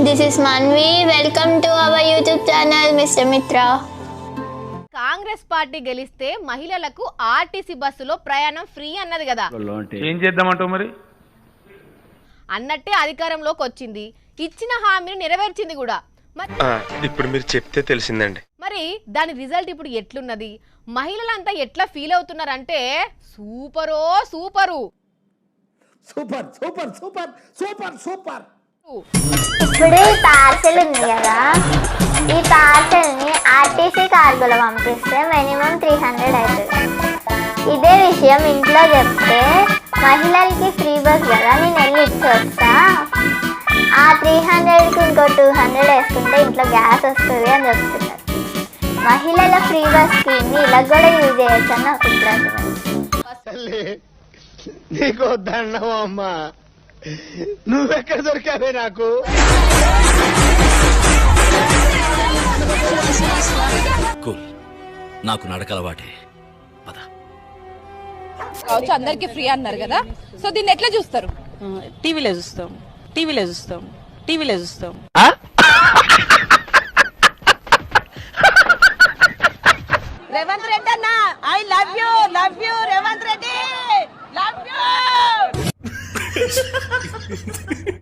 this is Manvi. Welcome to our YouTube channel, Mr. Mitra. Congress party గెలిస్తే మహిళలకు RTC బస్సులో ప్రయాణం ఫ్రీ అన్నది కదా. ఏం చేద్దామంటావు మరి? అన్నట్టే అధికారంలోకి వచ్చింది, ఇచ్చిన హామీని నెరవేర్చింది కూడా. ఇప్పుడు మీరు చెప్తే తెలిసిందండి. మరి దాని రిజల్ట్ ఇప్పుడు ఎట్లున్నది, మహిళలంతా ఎట్లా ఫీల్ అవుతున్నారంటే సూపరో super super super super super super. ఇప్పుడు ఈ పార్సెల్ ఉంది కదా, ఈ పార్సెల్ని ఆర్టీసీ కార్గోలో పంపిస్తే మినిమం 300 అవుతుంది. ఇదే విషయం ఇంట్లో చెప్తే మహిళలకి ఫ్రీ బస్ కదా, నేను వెళ్ళి ఇచ్చి వస్తా, ఆ 300కి ఇంకో 200 వేసుకుంటే ఇంట్లో గ్యాస్ వస్తుంది అని చెప్తున్నారు. మహిళల ఫ్రీ బస్ స్కీమ్ని ఇలా కూడా యూజ్ చేయొచ్చు అని నాకు ఇప్పుడు అర్థమైంది. నీకు దండం అమ్మా, నువ్వెక్కడ దొరికావే నాకు? నాకు నడకలవాటే పద. కావచ్చు, అందరికి ఫ్రీ అన్నారు కదా, సో దీన్ని ఎట్లా చూస్తారు? టీవీలో చూస్తాం, టీవీలో చూస్తాం, టీవీలో చూస్తాం. రేవంత్ రెడ్డి అన్న, I love you Revanth Reddy, love you.